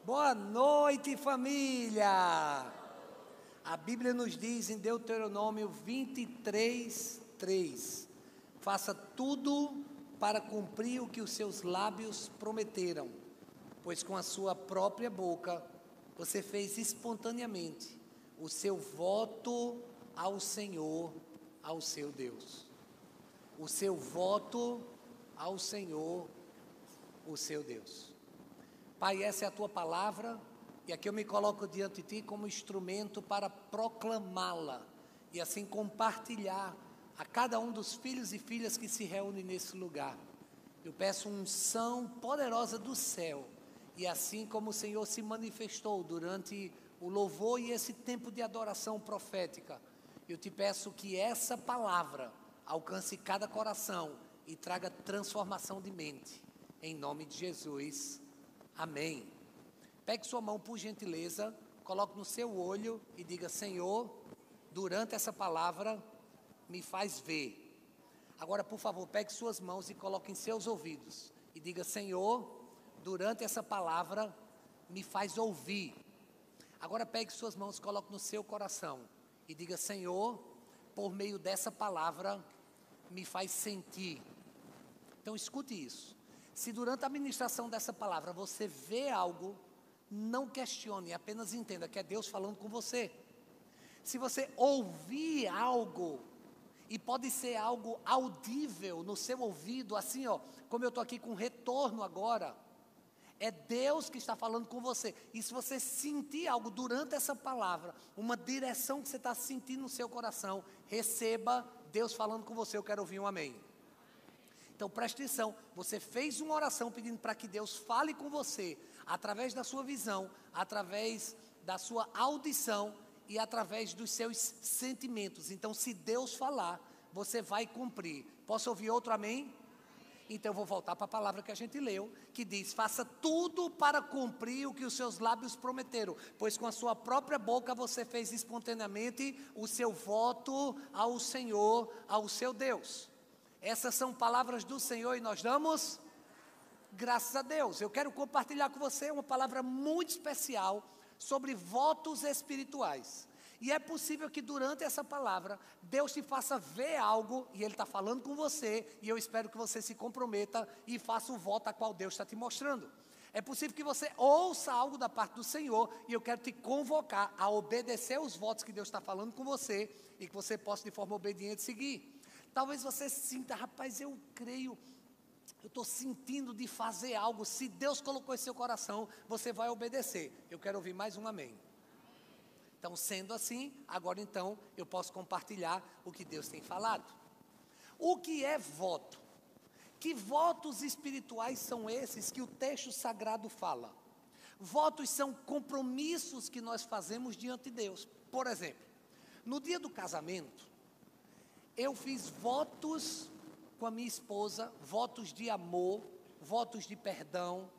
Boa noite, família! A Bíblia nos diz em Deuteronômio 23:3: faça tudo para cumprir o que os seus lábios prometeram, pois com a sua própria boca você fez espontaneamente o seu voto ao Senhor, ao seu Deus. O seu voto ao Senhor, o seu Deus. Pai, essa é a tua palavra, e aqui eu me coloco diante de ti como instrumento para proclamá-la, e assim compartilhar a cada um dos filhos e filhas que se reúnem nesse lugar. Eu peço unção poderosa do céu, e assim como o Senhor se manifestou durante o louvor e esse tempo de adoração profética, eu te peço que essa palavra alcance cada coração e traga transformação de mente, em nome de Jesus. Amém. Pegue sua mão, por gentileza, coloque no seu olho e diga: Senhor, durante essa palavra, me faz ver. Agora, por favor, pegue suas mãos e coloque em seus ouvidos e diga: Senhor, durante essa palavra, me faz ouvir. Agora, pegue suas mãos e coloque no seu coração e diga: Senhor, por meio dessa palavra, me faz sentir. Então, escute isso. Se durante a ministração dessa palavra você vê algo, não questione, apenas entenda que é Deus falando com você. Se você ouvir algo, e pode ser algo audível no seu ouvido, assim como eu estou aqui com retorno agora, é Deus que está falando com você. E se você sentir algo durante essa palavra, uma direção que você está sentindo no seu coração, receba Deus falando com você. Eu quero ouvir um amém. Então preste atenção, você fez uma oração pedindo para que Deus fale com você, através da sua visão, através da sua audição e através dos seus sentimentos. Então, se Deus falar, você vai cumprir. Posso ouvir outro amém? Então eu vou voltar para a palavra que a gente leu, que diz: faça tudo para cumprir o que os seus lábios prometeram, pois com a sua própria boca você fez espontaneamente o seu voto ao Senhor, ao seu Deus. Essas são palavras do Senhor e nós damos graças a Deus. Eu quero compartilhar com você uma palavra muito especial sobre votos espirituais. E é possível que durante essa palavra, Deus te faça ver algo, e Ele está falando com você, e eu espero que você se comprometa e faça o voto a qual Deus está te mostrando. É possível que você ouça algo da parte do Senhor, e eu quero te convocar a obedecer os votos que Deus está falando com você, e que você possa de forma obediente seguir. Talvez você sinta: rapaz, eu creio, eu estou sentindo de fazer algo. Se Deus colocou em seu coração, você vai obedecer. Eu quero ouvir mais um amém. Então, sendo assim, agora então, eu posso compartilhar o que Deus tem falado. O que é voto? Que votos espirituais são esses que o texto sagrado fala? Votos são compromissos que nós fazemos diante de Deus. Por exemplo, no dia do casamento, eu fiz votos com a minha esposa, votos de amor, votos de perdão.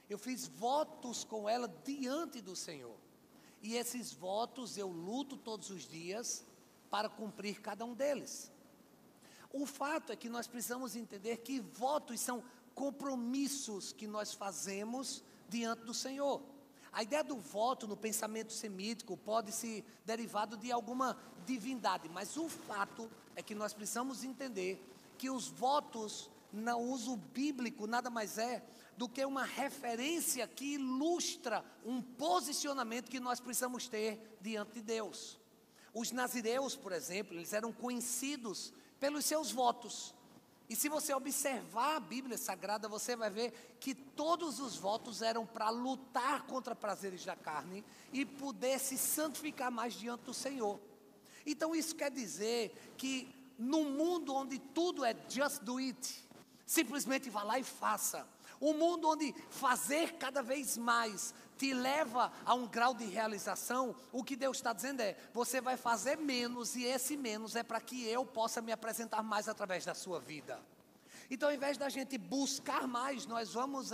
Eu fiz votos com ela diante do Senhor. E esses votos eu luto todos os dias para cumprir cada um deles. O fato é que nós precisamos entender que votos são compromissos que nós fazemos diante do Senhor. A ideia do voto no pensamento semítico pode ser derivado de alguma divindade, mas o fato é que nós precisamos entender que os votos, no uso bíblico, nada mais é do que uma referência que ilustra um posicionamento que nós precisamos ter diante de Deus. Os nazireus, por exemplo, eles eram conhecidos pelos seus votos. E se você observar a Bíblia Sagrada, você vai ver que todos os votos eram para lutar contra prazeres da carne e poder se santificar mais diante do Senhor. Então isso quer dizer que num mundo onde tudo é just do it, simplesmente vá lá e faça. Um mundo onde fazer cada vez mais te leva a um grau de realização, o que Deus está dizendo é: você vai fazer menos, e esse menos é para que eu possa me apresentar mais através da sua vida. Então, ao invés da gente buscar mais, nós vamos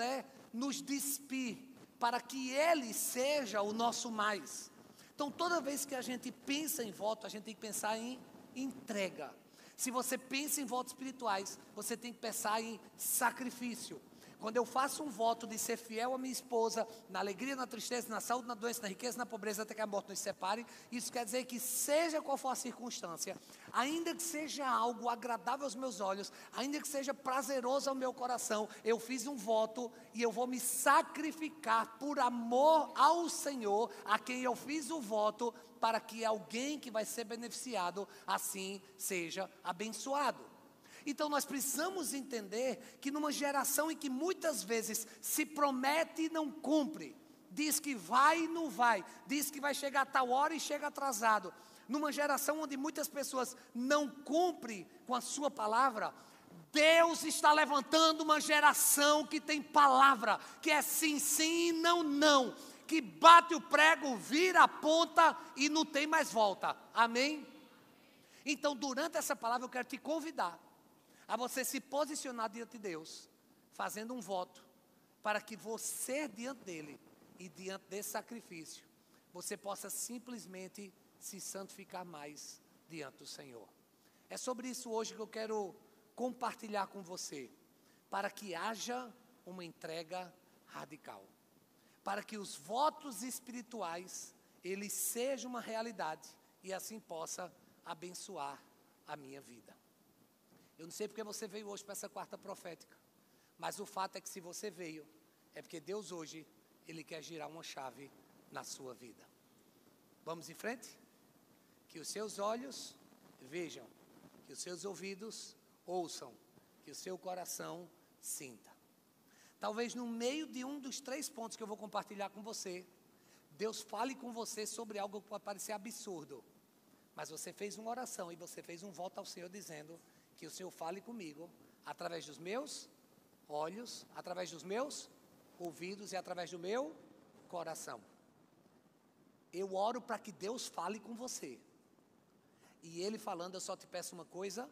nos despir, para que Ele seja o nosso mais. Então, toda vez que a gente pensa em voto, a gente tem que pensar em entrega. Se você pensa em votos espirituais, você tem que pensar em sacrifício. quando eu faço um voto de ser fiel à minha esposa, na alegria, na tristeza, na saúde, na doença, na riqueza, na pobreza, até que a morte nos separe, isso quer dizer que seja qual for a circunstância, ainda que seja algo agradável aos meus olhos, ainda que seja prazeroso ao meu coração, eu fiz um voto e eu vou me sacrificar por amor ao Senhor, a quem eu fiz o voto, para que alguém que vai ser beneficiado, assim seja abençoado. Então nós precisamos entender que numa geração em que muitas vezes se promete e não cumpre, diz que vai e não vai, diz que vai chegar a tal hora e chega atrasado, numa geração onde muitas pessoas não cumprem com a sua palavra, Deus está levantando uma geração que tem palavra, que é sim, sim e não, não, que bate o prego, vira a ponta e não tem mais volta, amém? Então durante essa palavra eu quero te convidar a você se posicionar diante de Deus, fazendo um voto, para que você diante dEle, e diante desse sacrifício, você possa simplesmente se santificar mais diante do Senhor. É sobre isso hoje que eu quero compartilhar com você, para que haja uma entrega radical, para que os votos espirituais, eles sejam uma realidade, e assim possa abençoar a minha vida. Eu não sei porque você veio hoje para essa quarta profética, mas o fato é que se você veio, é porque Deus hoje, Ele quer girar uma chave na sua vida. Vamos em frente? Que os seus olhos vejam, que os seus ouvidos ouçam, que o seu coração sinta. Talvez no meio de um dos 3 pontos que eu vou compartilhar com você, Deus fale com você sobre algo que pode parecer absurdo, mas você fez uma oração e você fez um voto ao Senhor dizendo que o Senhor fale comigo, através dos meus olhos, através dos meus ouvidos e através do meu coração. Eu oro para que Deus fale com você. E Ele falando, eu só te peço uma coisa,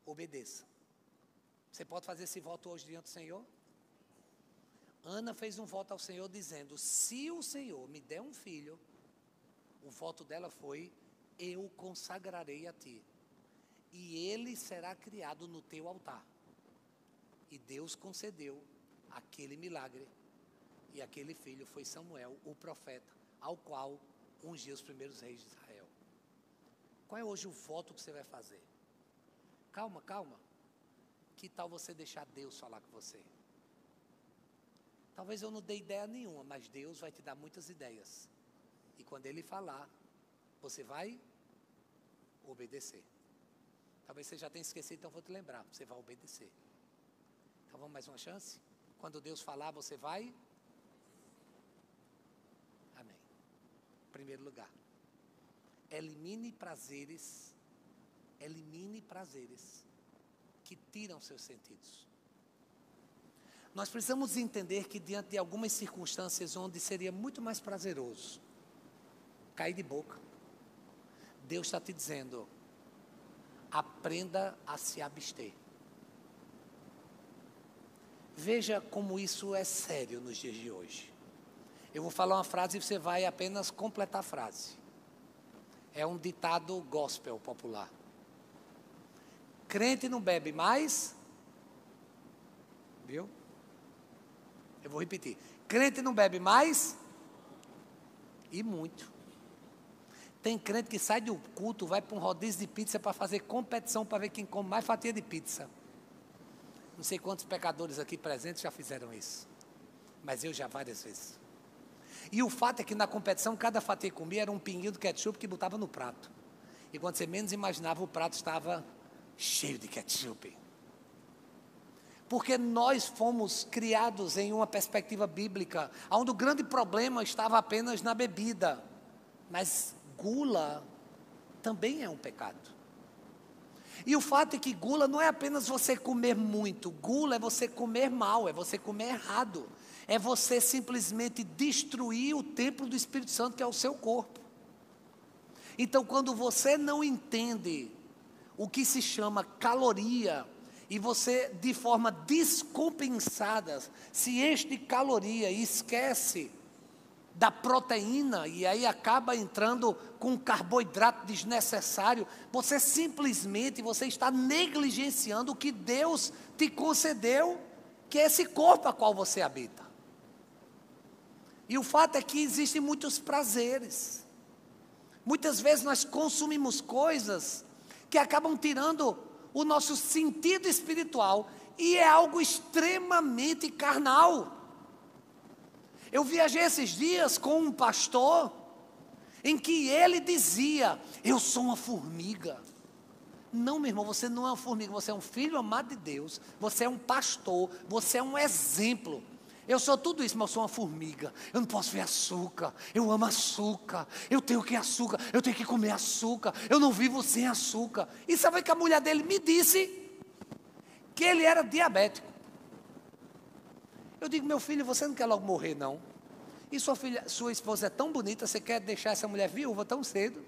obedeça. Você pode fazer esse voto hoje diante do Senhor? Ana fez um voto ao Senhor dizendo, se o Senhor me der um filho, o voto dela foi, eu consagrarei a ti. E ele será criado no teu altar. E Deus concedeu aquele milagre. E aquele filho foi Samuel, o profeta, ao qual ungiu os primeiros reis de Israel. Qual é hoje o voto que você vai fazer? Calma, calma. Que tal você deixar Deus falar com você? Talvez eu não dê ideia nenhuma, mas Deus vai te dar muitas ideias. E quando Ele falar, você vai obedecer. Talvez você já tenha esquecido, então vou te lembrar. Você vai obedecer. Então vamos mais uma chance? Quando Deus falar, você vai? Amém. Primeiro lugar. Elimine prazeres que tiram seus sentidos. Nós precisamos entender que diante de algumas circunstâncias onde seria muito mais prazeroso cair de boca, Deus está te dizendo, aprenda a se abster. Veja como isso é sério nos dias de hoje. Eu vou falar uma frase e você vai apenas completar a frase. É um ditado gospel popular. Crente não bebe mais, viu? Eu vou repetir. Crente não bebe mais e muito. Tem crente que sai do culto, vai para um rodízio de pizza para fazer competição para ver quem come mais fatia de pizza. Não sei quantos pecadores aqui presentes já fizeram isso, mas eu já várias vezes. E o fato é que na competição, cada fatia que comia era um pinguinho de ketchup que botava no prato. E quando você menos imaginava, o prato estava cheio de ketchup. Porque nós fomos criados em uma perspectiva bíblica, onde o grande problema estava apenas na bebida. Mas gula também é um pecado. E o fato é que gula não é apenas você comer muito, gula é você comer mal, é você comer errado. É você simplesmente destruir o templo do Espírito Santo, que é o seu corpo. Então, quando você não entende o que se chama caloria, e você, de forma descompensada, se enche de caloria e esquece da proteína, e aí acaba entrando com um carboidrato desnecessário, você simplesmente, você está negligenciando o que Deus te concedeu, que é esse corpo a qual você habita. E o fato é que existem muitos prazeres. Muitas vezes nós consumimos coisas que acabam tirando o nosso sentido espiritual, e é algo extremamente carnal. Eu viajei esses dias com um pastor, em que ele dizia: eu sou uma formiga. Não, meu irmão, você não é uma formiga, você é um filho amado de Deus, você é um pastor, você é um exemplo. Eu sou tudo isso, mas eu sou uma formiga. Eu não posso ver açúcar, eu amo açúcar, eu tenho que açúcar, eu tenho que comer açúcar, eu não vivo sem açúcar. E sabe que a mulher dele me disse que ele era diabético. Eu digo: meu filho, você não quer logo morrer, não? E sua esposa é tão bonita, você quer deixar essa mulher viúva tão cedo?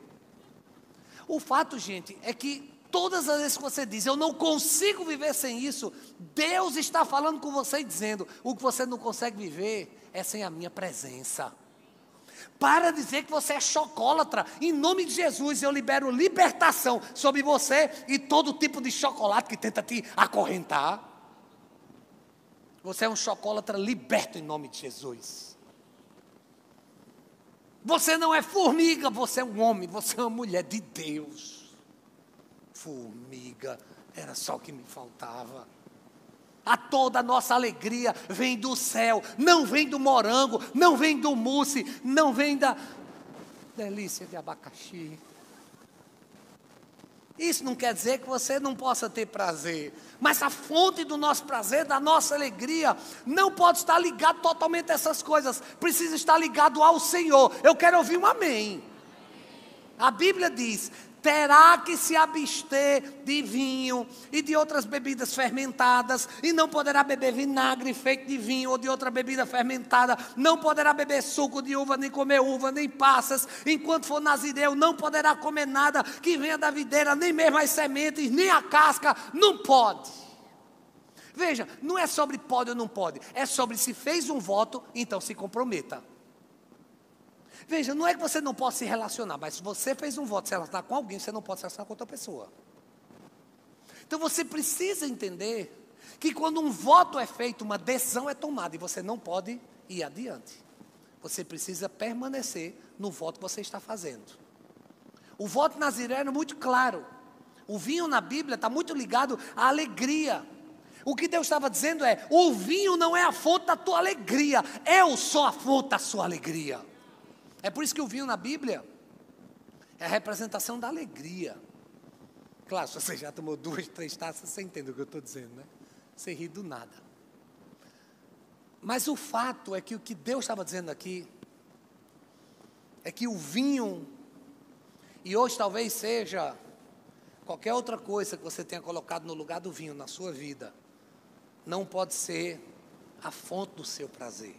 O fato, gente, é que todas as vezes que você diz: eu não consigo viver sem isso, Deus está falando com você e dizendo: o que você não consegue viver é sem a minha presença. Para de dizer que você é chocólatra. Em nome de Jesus, eu libero libertação sobre você e todo tipo de chocolate que tenta te acorrentar. Você é um chocólatra liberto em nome de Jesus. Você não é formiga, você é um homem, você é uma mulher de Deus. Formiga, era só o que me faltava. Toda a nossa alegria vem do céu, não vem do morango, não vem do mousse, não vem da delícia de abacaxi. Isso não quer dizer que você não possa ter prazer, mas a fonte do nosso prazer, da nossa alegria, não pode estar ligado totalmente a essas coisas, precisa estar ligado ao Senhor. Eu quero ouvir um amém. A Bíblia diz: terá que se abster de vinho e de outras bebidas fermentadas, e não poderá beber vinagre feito de vinho ou de outra bebida fermentada, não poderá beber suco de uva, nem comer uva, nem passas, enquanto for nazireu, não poderá comer nada que venha da videira, nem mesmo as sementes, nem a casca, não pode. Veja, não é sobre pode ou não pode, é sobre se fez um voto, então se comprometa. Veja, não é que você não possa se relacionar, mas se você fez um voto, se relacionar com alguém, você não pode se relacionar com outra pessoa. Então você precisa entender que quando um voto é feito, uma decisão é tomada e você não pode ir adiante. Você precisa permanecer no voto que você está fazendo. O voto nazireno é muito claro. O vinho na Bíblia está muito ligado à alegria. O que Deus estava dizendo é: o vinho não é a fonte da tua alegria, eu sou a fonte da sua alegria. É por isso que o vinho na Bíblia é a representação da alegria. Claro, se você já tomou 2, 3 taças, você entende o que eu estou dizendo, né? Você ri do nada. Mas o fato é que o que Deus estava dizendo aqui é que o vinho, e hoje talvez seja qualquer outra coisa que você tenha colocado no lugar do vinho na sua vida, não pode ser a fonte do seu prazer.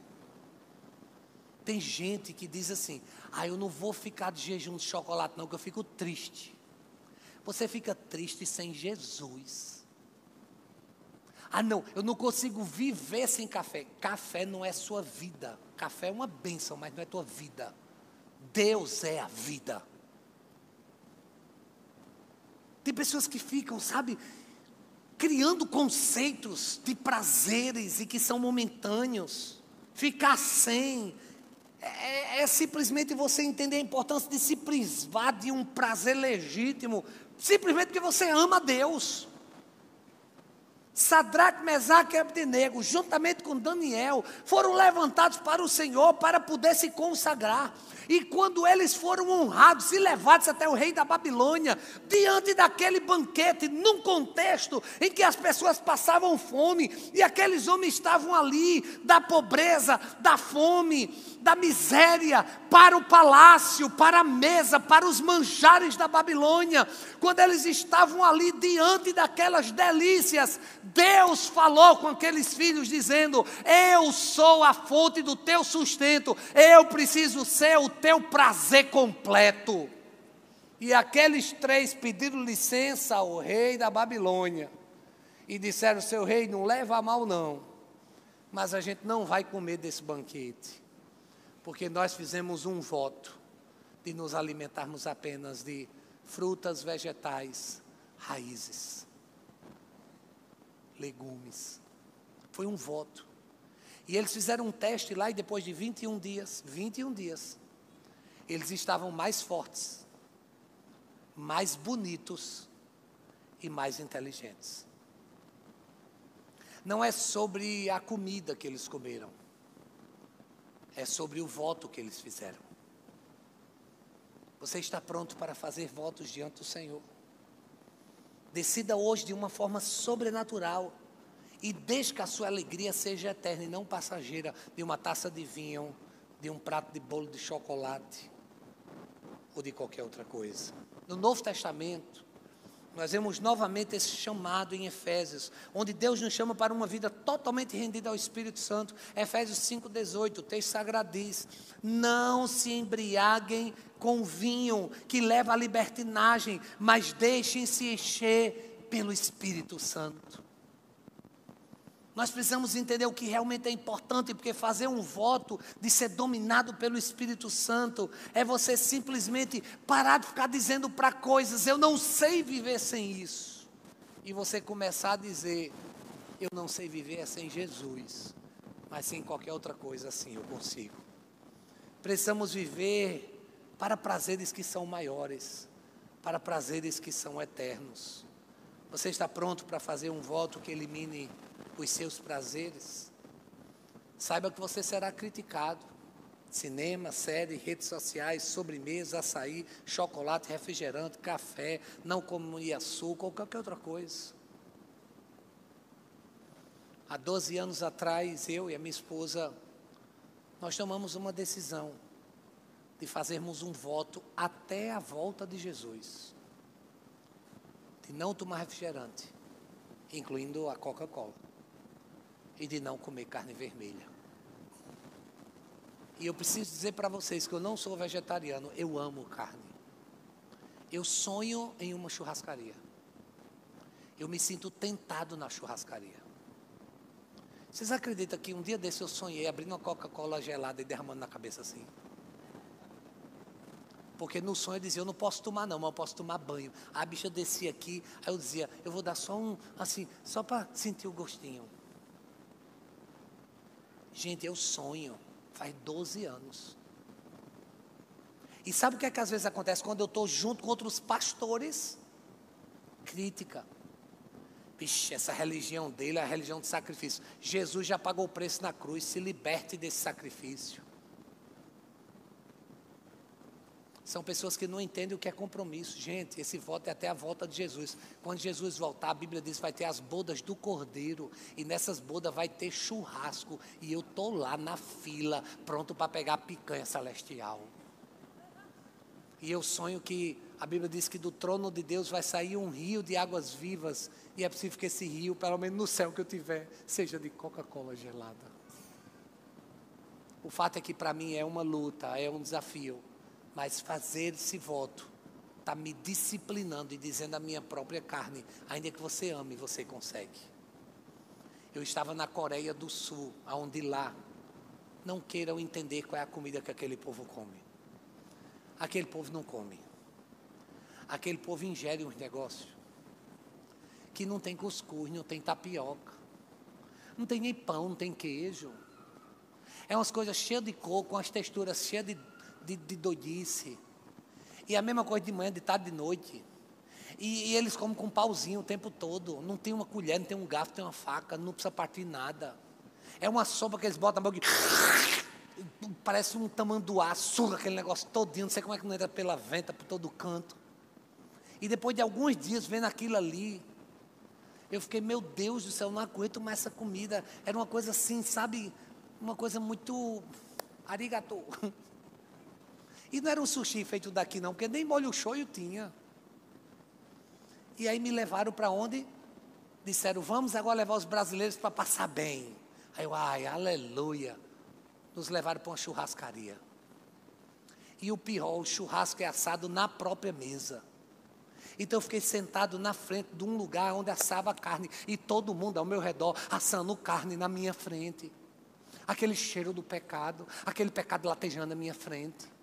Tem gente que diz assim: eu não vou ficar de jejum de chocolate não, que eu fico triste. Você fica triste sem Jesus. Não, eu não consigo viver sem café. Café não é sua vida. Café é uma bênção, mas não é tua vida. Deus é a vida. Tem pessoas que ficam, sabe, criando conceitos de prazeres e que são momentâneos. Ficar sem é simplesmente você entender a importância de se privar de um prazer legítimo, simplesmente porque você ama a Deus. Sadraque, Mesaque e Abdenego, juntamente com Daniel, foram levantados para o Senhor para poder se consagrar. E quando eles foram honrados e levados até o rei da Babilônia, diante daquele banquete, num contexto em que as pessoas passavam fome, e aqueles homens estavam ali, da pobreza, da fome, da miséria, para o palácio, para a mesa, para os manjares da Babilônia. Quando eles estavam ali diante daquelas delícias, Deus falou com aqueles filhos dizendo: eu sou a fonte do teu sustento, eu preciso ser o teu prazer completo. E aqueles 3 pediram licença ao rei da Babilônia e disseram: seu rei, não leva a mal não, mas a gente não vai comer desse banquete, porque nós fizemos um voto de nos alimentarmos apenas de frutas, vegetais, raízes, legumes. Foi um voto. E eles fizeram um teste lá e depois de 21 dias, eles estavam mais fortes, mais bonitos e mais inteligentes. Não é sobre a comida que eles comeram, é sobre o voto que eles fizeram. Você está pronto para fazer votos diante do Senhor? Decida hoje de uma forma sobrenatural e deixe que a sua alegria seja eterna e não passageira, de uma taça de vinho, de um prato de bolo de chocolate ou de qualquer outra coisa. No Novo Testamento, nós vemos novamente esse chamado em Efésios, onde Deus nos chama para uma vida totalmente rendida ao Espírito Santo. Efésios 5,18, o texto sagrado diz: não se embriaguem com vinho que leva à libertinagem, mas deixem-se encher pelo Espírito Santo. Nós precisamos entender o que realmente é importante, porque fazer um voto de ser dominado pelo Espírito Santo é você simplesmente parar de ficar dizendo para coisas: eu não sei viver sem isso. E você começar a dizer: eu não sei viver sem Jesus, mas sem qualquer outra coisa assim eu consigo. Precisamos viver para prazeres que são maiores, para prazeres que são eternos. Você está pronto para fazer um voto que elimine os seus prazeres? Saiba que você será criticado. Cinema, série, redes sociais, sobremesa, açaí, chocolate, refrigerante, café, não comer açúcar ou qualquer outra coisa. Há 12 anos atrás, eu e a minha esposa, nós tomamos uma decisão de fazermos um voto até a volta de Jesus, de não tomar refrigerante, incluindo a Coca-Cola, e de não comer carne vermelha. E eu preciso dizer para vocês que eu não sou vegetariano, eu amo carne. Eu sonho em uma churrascaria. Eu me sinto tentado na churrascaria. Vocês acreditam que um dia desse eu sonhei abrindo uma Coca-Cola gelada e derramando na cabeça assim? Porque no sonho eu dizia: eu não posso tomar não, mas eu posso tomar banho. A bicha descia aqui, aí eu dizia: eu vou dar só um, assim, só para sentir o gostinho. Gente, eu sonho, faz 12 anos. E sabe o que é que às vezes acontece? Quando eu estou junto com outros pastores, crítica. Vixe, essa religião dele é a religião de sacrifício. Jesus já pagou o preço na cruz, se liberte desse sacrifício. São pessoas que não entendem o que é compromisso. Gente, esse voto é até a volta de Jesus. Quando Jesus voltar, a Bíblia diz que vai ter as bodas do Cordeiro. E nessas bodas vai ter churrasco. E eu estou lá na fila, pronto para pegar a picanha celestial. E eu sonho que, a Bíblia diz que do trono de Deus vai sair um rio de águas vivas. E é possível que esse rio, pelo menos no céu que eu tiver, seja de Coca-Cola gelada. O fato é que para mim é uma luta, é um desafio. Mas fazer esse voto está me disciplinando e dizendo à minha própria carne: ainda que você ame, você consegue. Eu estava na Coreia do Sul, onde lá não queiram entender qual é a comida que aquele povo come. Aquele povo não come. Aquele povo ingere uns negócios que não tem cuscuz, não tem tapioca, não tem nem pão, não tem queijo. É umas coisas cheias de coco, umas texturas cheias de doidice. E a mesma coisa de manhã, de tarde, de noite. E eles comem com um pauzinho o tempo todo. Não tem uma colher, não tem um garfo, não tem uma faca, não precisa partir nada. É uma sopa que eles botam na boca e parece um tamanduá, suga aquele negócio todinho, não sei como é que não entra pela venta, por todo canto. E depois de alguns dias vendo aquilo ali, eu fiquei: meu Deus do céu, não aguento mais essa comida. Era uma coisa assim, sabe, uma coisa muito arigatô. E não era um sushi feito daqui não, porque nem molho shoyu tinha. E aí me levaram para onde? Disseram: vamos agora levar os brasileiros para passar bem. Aí eu: ai, aleluia. Nos levaram para uma churrascaria. E o pior, o churrasco é assado na própria mesa. Então eu fiquei sentado na frente de um lugar onde assava carne. E todo mundo ao meu redor assando carne na minha frente. Aquele cheiro do pecado, aquele pecado latejando na minha frente.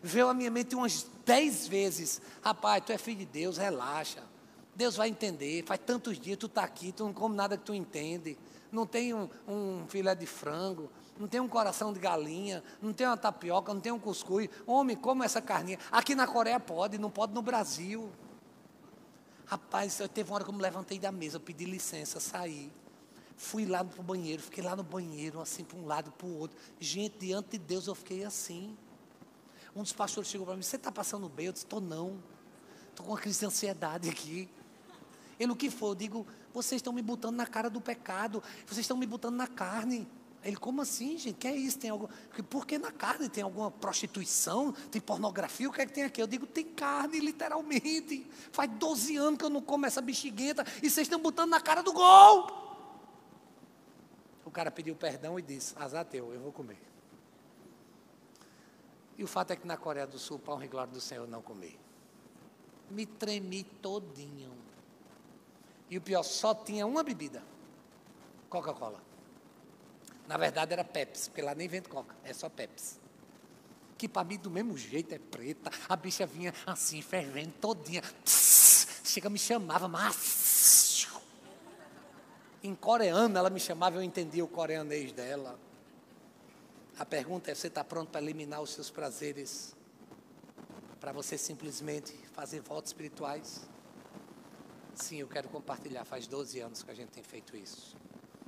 Veio à minha mente umas 10 vezes: rapaz, tu é filho de Deus, relaxa. Deus vai entender, faz tantos dias tu está aqui, tu não come nada que tu entende. não tem um filé de frango, não tem um coração de galinha, não tem uma tapioca, não tem um cuscuz. Homem, como essa carninha? Aqui na Coreia pode, não pode no Brasil. Rapaz, teve uma hora que eu me levantei da mesa, eu pedi licença, saí. Fui lá para o banheiro, fiquei lá no banheiro, assim, para um lado, para o outro. Gente, diante de Deus eu fiquei assim. Um dos pastores chegou para mim, você está passando bem? Eu disse, estou não. Estou com uma crise de ansiedade aqui. Ele, o que foi? Eu digo, vocês estão me botando na cara do pecado, vocês estão me botando na carne. Ele, como assim, gente? Que é isso? Tem algo... Por que na carne? Tem alguma prostituição? Tem pornografia? O que é que tem aqui? Eu digo, tem carne, literalmente. Faz 12 anos que eu não como essa bexiguenta e vocês estão botando na cara do gol. O cara pediu perdão e disse, azar teu, eu vou comer. E o fato é que na Coreia do Sul, pão e glória do Senhor, eu não comi. Me tremi todinho. E o pior, só tinha uma bebida. Coca-Cola. Na verdade era Pepsi, porque lá nem vende Coca, é só Pepsi. Que para mim do mesmo jeito é preta. A bicha vinha assim, fervendo todinha. Chega, me chamava, mas... Em coreano ela me chamava, eu entendia o coreanês dela. A pergunta é, você está pronto para eliminar os seus prazeres? Para você simplesmente fazer votos espirituais? Sim, eu quero compartilhar, faz 12 anos que a gente tem feito isso.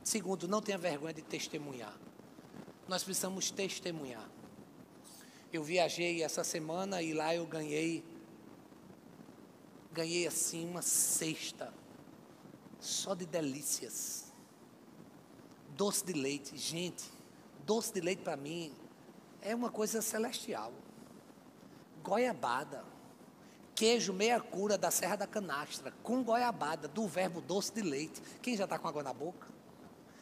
Segundo, não tenha vergonha de testemunhar. Nós precisamos testemunhar. Eu viajei essa semana e lá eu ganhei assim uma cesta só de delícias. Doce de leite, gente, doce de leite para mim é uma coisa celestial. Goiabada, queijo meia cura da Serra da Canastra, com goiabada, do verbo doce de leite. Quem já está com água na boca?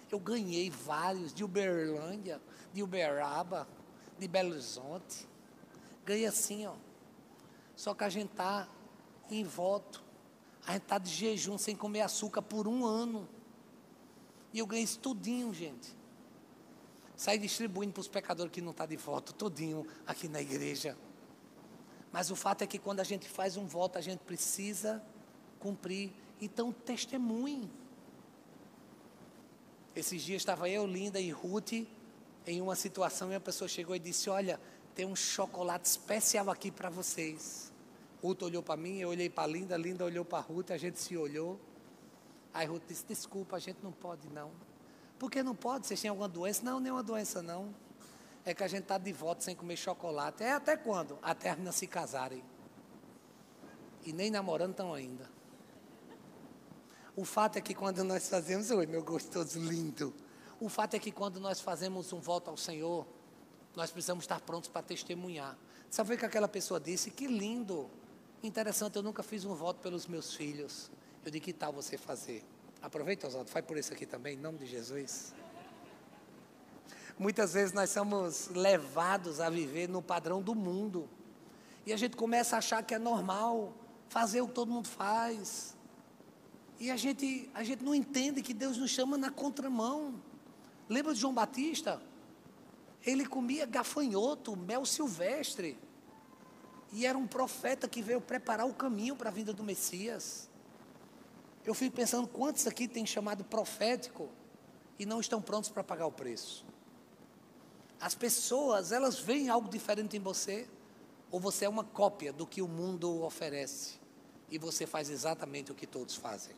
Eu ganhei vários, de Uberlândia, de Uberaba, de Belo Horizonte. Ganhei assim, ó. Só que a gente está em voto. A gente está de jejum, sem comer açúcar por 1 ano. E eu ganhei isso tudinho, gente. Saí distribuindo para os pecadores que não estão de voto, tudinho aqui na igreja. Mas o fato é que quando a gente faz um voto, a gente precisa cumprir. Então, testemunhe. Esses dias estava eu, Linda e Ruth em uma situação e a pessoa chegou e disse, olha, tem um chocolate especial aqui para vocês. Ruth olhou para mim, eu olhei para Linda, Linda olhou para Ruth, a gente se olhou. Aí Ruth disse, desculpa, a gente não pode não. Por que não pode? Vocês têm alguma doença? Não, nenhuma doença não. É que a gente está de volta sem comer chocolate. É até quando? Até as meninas se casarem. E nem namorando estão ainda. O fato é que quando nós fazemos, oi meu gostoso lindo, o fato é que quando nós fazemos um voto ao Senhor, nós precisamos estar prontos para testemunhar. Sabe o que aquela pessoa disse? Que lindo, interessante, eu nunca fiz um voto pelos meus filhos. Eu digo, que tal você fazer? Aproveita, Oswaldo, faz por isso aqui também, em nome de Jesus. Muitas vezes nós somos levados a viver no padrão do mundo. E a gente começa a achar que é normal fazer o que todo mundo faz. E a gente não entende que Deus nos chama na contramão. Lembra de João Batista? Ele comia gafanhoto, mel silvestre. E era um profeta que veio preparar o caminho para a vinda do Messias. Eu fico pensando quantos aqui têm chamado profético e não estão prontos para pagar o preço. As pessoas, elas veem algo diferente em você, ou você é uma cópia do que o mundo oferece, e você faz exatamente o que todos fazem.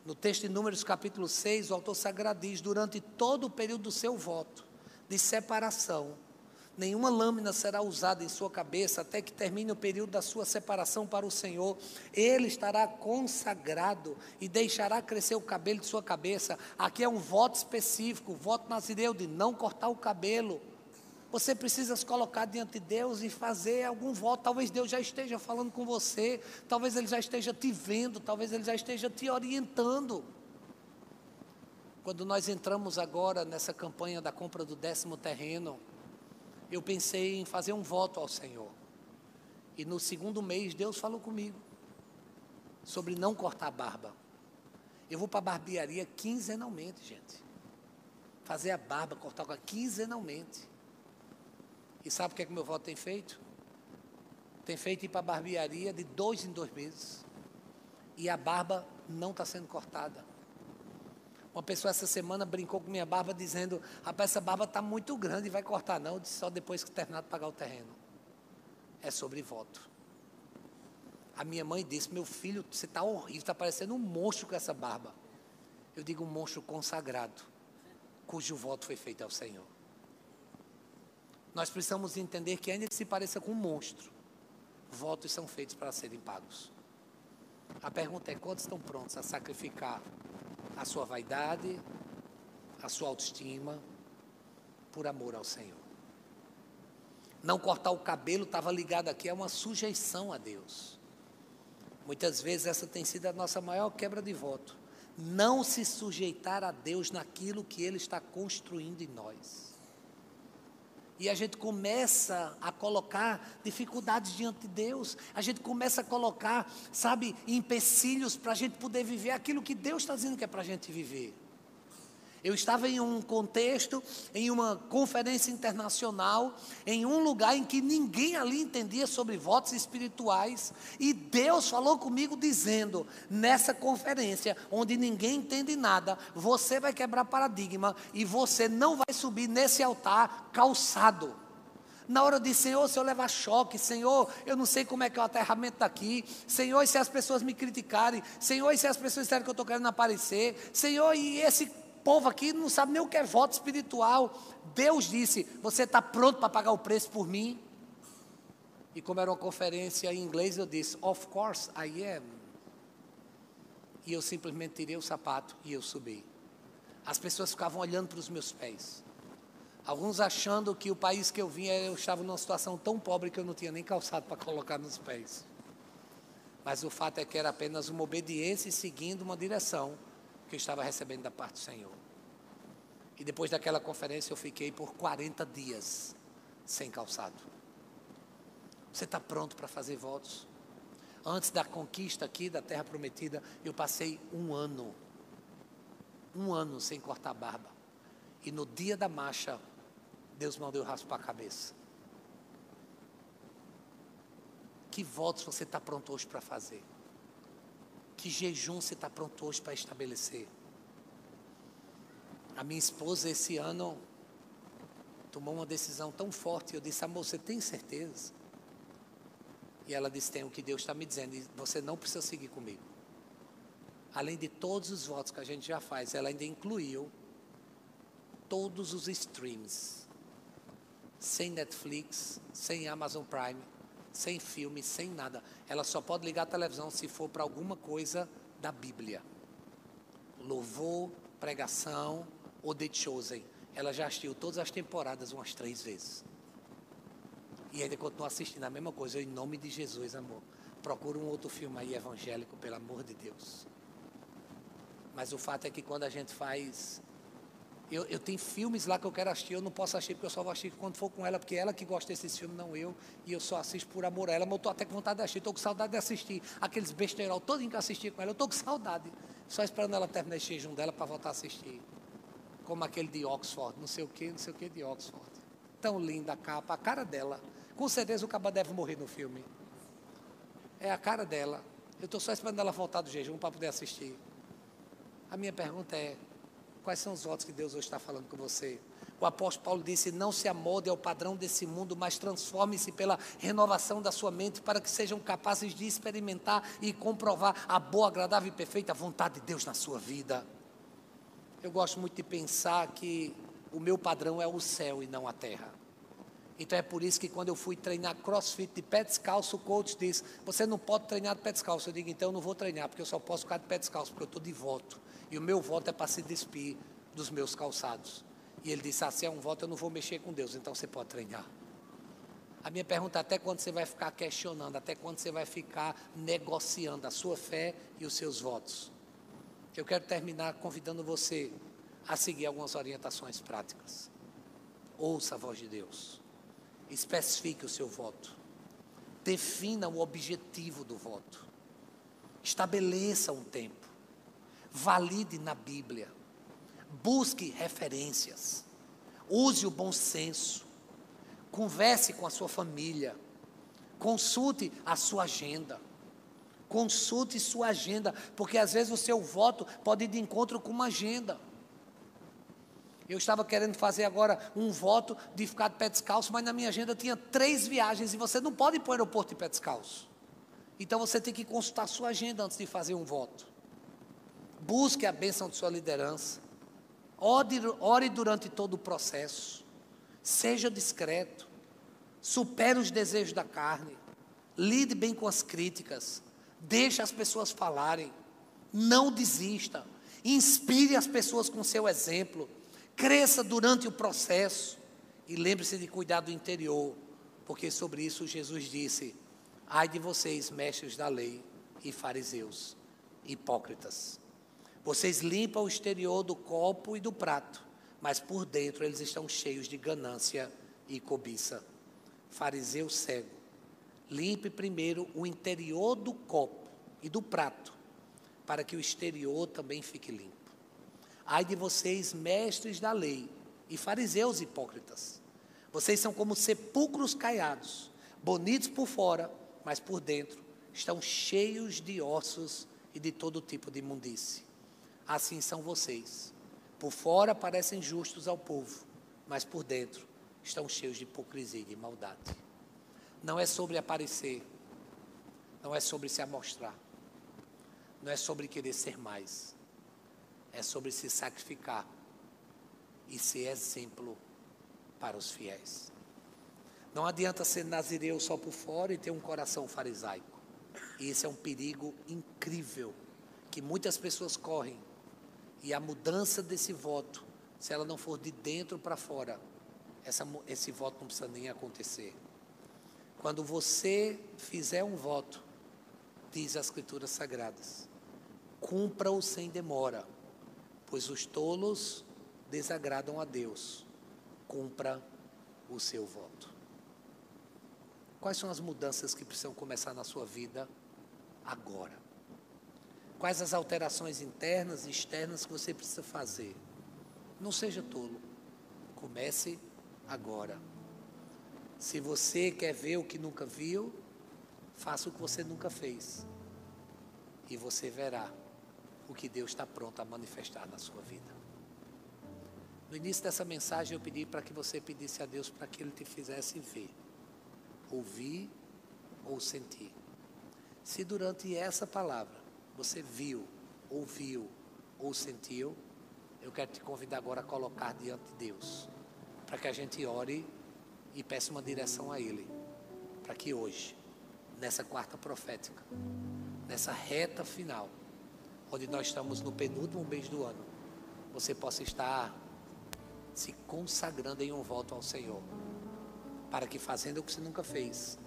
No texto de Números capítulo 6, o autor sagrado diz, durante todo o período do seu voto de separação, nenhuma lâmina será usada em sua cabeça até que termine o período da sua separação para o Senhor. Ele estará consagrado e deixará crescer o cabelo de sua cabeça. Aqui é um voto específico, o voto nazireu de não cortar o cabelo. Você precisa se colocar diante de Deus e fazer algum voto. Talvez Deus já esteja falando com você, talvez Ele já esteja te vendo, talvez Ele já esteja te orientando. Quando nós entramos agora nessa campanha da compra do 10º terreno, eu pensei em fazer um voto ao Senhor. E no 2º mês, Deus falou comigo sobre não cortar a barba. Eu vou para a barbearia quinzenalmente, gente. Fazer a barba, cortar a barba quinzenalmente. E sabe o que é que meu voto tem feito? Tem feito ir para a barbearia de 2 em 2 meses. E a barba não está sendo cortada. Uma pessoa essa semana brincou com minha barba dizendo: rapaz, essa barba está muito grande, vai cortar não? Eu disse: só depois que terminar de pagar o terreno. É sobre voto. A minha mãe disse: meu filho, você está horrível, está parecendo um monstro com essa barba. Eu digo: um monstro consagrado, cujo voto foi feito ao Senhor. Nós precisamos entender que ainda que se pareça com um monstro, votos são feitos para serem pagos. A pergunta é: quantos estão prontos a sacrificar a sua vaidade, a sua autoestima, por amor ao Senhor? Não cortar o cabelo estava ligado aqui a uma sujeição a Deus. Muitas vezes essa tem sido a nossa maior quebra de voto. Não se sujeitar a Deus naquilo que Ele está construindo em nós. E a gente começa a colocar dificuldades diante de Deus. A gente começa a colocar, sabe, empecilhos para a gente poder viver aquilo que Deus está dizendo que é para a gente viver. Eu estava em um contexto, em uma conferência internacional, em um lugar em que ninguém ali entendia sobre votos espirituais, e Deus falou comigo dizendo: nessa conferência, onde ninguém entende nada, você vai quebrar paradigma, e você não vai subir nesse altar calçado. Na hora de: Senhor, se eu levar choque, Senhor, eu não sei como é que é o aterramento daqui, Senhor, e se as pessoas me criticarem, Senhor, e se as pessoas disserem que eu estou querendo aparecer, Senhor, e esse povo aqui não sabe nem o que é voto espiritual. Deus disse: você está pronto para pagar o preço por mim? E como era uma conferência em inglês, eu disse: of course I am. E eu simplesmente tirei o sapato e eu subi. As pessoas ficavam olhando para os meus pés, alguns achando que o país que eu vinha, eu estava numa situação tão pobre que eu não tinha nem calçado para colocar nos pés. Mas o fato é que era apenas uma obediência e seguindo uma direção que eu estava recebendo da parte do Senhor. E depois daquela conferência eu fiquei por 40 dias sem calçado. Você está pronto para fazer votos? Antes da conquista aqui da Terra Prometida, eu passei um ano sem cortar a barba. E no dia da marcha, Deus mandou eu raspar a cabeça. Que votos você está pronto hoje para fazer? Que jejum você está pronto hoje para estabelecer? A minha esposa esse ano tomou uma decisão tão forte. Eu disse: amor, você tem certeza? E ela disse: tenho, o que Deus está me dizendo, e você não precisa seguir comigo. Além de todos os votos que a gente já faz, ela ainda incluiu todos os streams, sem Netflix, sem Amazon Prime, sem filme, sem nada. Ela só pode ligar a televisão se for para alguma coisa da Bíblia. Louvor, pregação ou The Chosen. Ela já assistiu todas as temporadas umas 3 vezes. E ainda continua assistindo a mesma coisa. Eu, em nome de Jesus, amor, procura um outro filme aí evangélico, pelo amor de Deus. Mas o fato é que quando a gente faz... Eu tenho filmes lá que eu quero assistir, eu não posso assistir porque eu só vou assistir quando for com ela, porque é ela que gosta desses filmes, não eu, e eu só assisto por amor a ela, mas eu estou até com vontade de assistir, estou com saudade de assistir aqueles besterol todinho que eu assisti com ela, eu estou com saudade, só esperando ela terminar esse jejum dela para voltar a assistir, como aquele de Oxford, não sei o que de Oxford, tão linda a capa, a cara dela, com certeza o caba deve morrer no filme, é a cara dela, eu estou só esperando ela voltar do jejum para poder assistir. A minha pergunta é: quais são os votos que Deus hoje está falando com você? O apóstolo Paulo disse: não se amolde ao padrão desse mundo, mas transforme-se pela renovação da sua mente, para que sejam capazes de experimentar e comprovar a boa, agradável e perfeita vontade de Deus na sua vida. Eu gosto muito de pensar que o meu padrão é o céu e não a terra. Então é por isso que quando eu fui treinar crossfit de pé descalço, o coach disse: você não pode treinar de pé descalço. Eu digo: então eu não vou treinar, porque eu só posso ficar de pé descalço, porque eu estou de voto. E o meu voto é para se despir dos meus calçados. E ele disse: se é um voto, eu não vou mexer com Deus, então você pode treinar. A minha pergunta é: até quando você vai ficar questionando, até quando você vai ficar negociando a sua fé e os seus votos? Eu quero terminar convidando você a seguir algumas orientações práticas. Ouça a voz de Deus. Especifique o seu voto. Defina o objetivo do voto. Estabeleça um tempo. Valide na Bíblia. Busque referências. Use o bom senso. Converse com a sua família. Consulte a sua agenda. Consulte sua agenda, porque às vezes o seu voto pode ir de encontro com uma agenda. Eu estava querendo fazer agora um voto de ficar de pé descalço, mas na minha agenda tinha 3 viagens e você não pode ir para o aeroporto de pé descalço. Então você tem que consultar a sua agenda antes de fazer um voto. Busque a bênção de sua liderança. Ore durante todo o processo. Seja discreto. Supere os desejos da carne. Lide bem com as críticas. Deixe as pessoas falarem. Não desista. Inspire as pessoas com seu exemplo. Cresça durante o processo. E lembre-se de cuidar do interior. Porque sobre isso Jesus disse: ai de vocês, mestres da lei e fariseus, hipócritas. Vocês limpam o exterior do copo e do prato, mas por dentro eles estão cheios de ganância e cobiça. Fariseu cego, limpe primeiro o interior do copo e do prato, para que o exterior também fique limpo. Ai de vocês, mestres da lei e fariseus hipócritas. Vocês são como sepulcros caiados, bonitos por fora, mas por dentro estão cheios de ossos e de todo tipo de imundície. Assim são vocês. Por fora parecem justos ao povo, mas por dentro estão cheios de hipocrisia e de maldade. Não é sobre aparecer, não é sobre se amostrar, não é sobre querer ser mais, é sobre se sacrificar e ser exemplo para os fiéis. Não adianta ser nazireu só por fora e ter um coração farisaico. E esse é um perigo incrível que muitas pessoas correm. E a mudança desse voto, se ela não for de dentro para fora, esse voto não precisa nem acontecer. Quando você fizer um voto, diz as Escrituras Sagradas, cumpra-o sem demora, pois os tolos desagradam a Deus. Cumpra o seu voto. Quais são as mudanças que precisam começar na sua vida agora? Quais as alterações internas e externas que você precisa fazer? Não seja tolo. Comece agora. Se você quer ver o que nunca viu, faça o que você nunca fez. E você verá o que Deus está pronto a manifestar na sua vida. No início dessa mensagem eu pedi para que você pedisse a Deus para que Ele te fizesse ver, ouvir ou sentir. Se durante essa palavra você viu, ouviu ou sentiu, eu quero te convidar agora a colocar diante de Deus, para que a gente ore e peça uma direção a Ele, para que hoje, nessa quarta profética, nessa reta final, onde nós estamos no penúltimo mês do ano, você possa estar se consagrando em um voto ao Senhor, para que fazendo o que você nunca fez,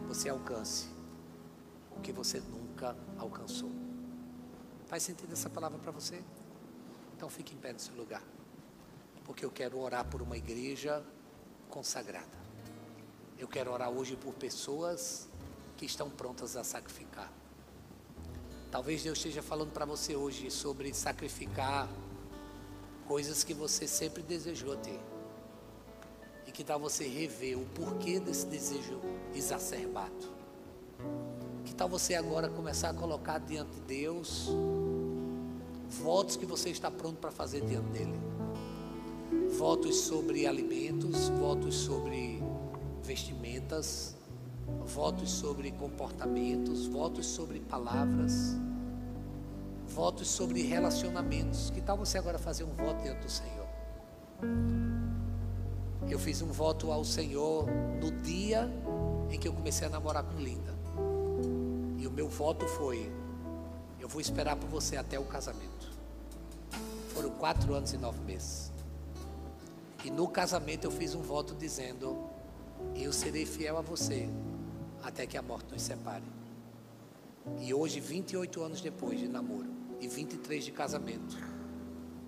você alcance o que você nunca alcançou. Faz sentido essa palavra para você? Então fique em pé no seu lugar, porque eu quero orar por uma igreja consagrada. Eu quero orar hoje por pessoas que estão prontas a sacrificar. Talvez Deus esteja falando para você hoje sobre sacrificar coisas que você sempre desejou ter. E que tal você rever o porquê desse desejo exacerbado? Que tal você agora começar a colocar diante de Deus votos que você está pronto para fazer diante dele? Votos sobre alimentos, votos sobre vestimentas, votos sobre comportamentos, votos sobre palavras, votos sobre relacionamentos. Que tal você agora fazer um voto diante do Senhor? Eu fiz um voto ao Senhor no dia em que eu comecei a namorar com Linda. E o meu voto foi: eu vou esperar por você até o casamento. Foram 4 anos e 9 meses. E no casamento eu fiz um voto dizendo: eu serei fiel a você até que a morte nos separe. E hoje, 28 anos depois de namoro e 23 de casamento,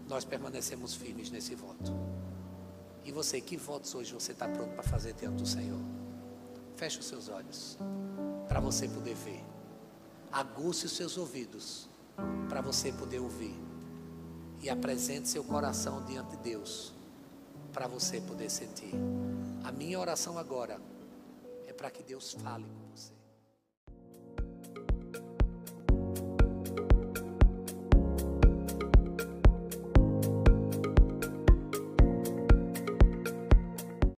nós permanecemos firmes nesse voto. E você, que votos hoje você está pronto para fazer diante do Senhor? Feche os seus olhos para você poder ver. Aguce os seus ouvidos para você poder ouvir. E apresente seu coração diante de Deus para você poder sentir. A minha oração agora é para que Deus fale com você.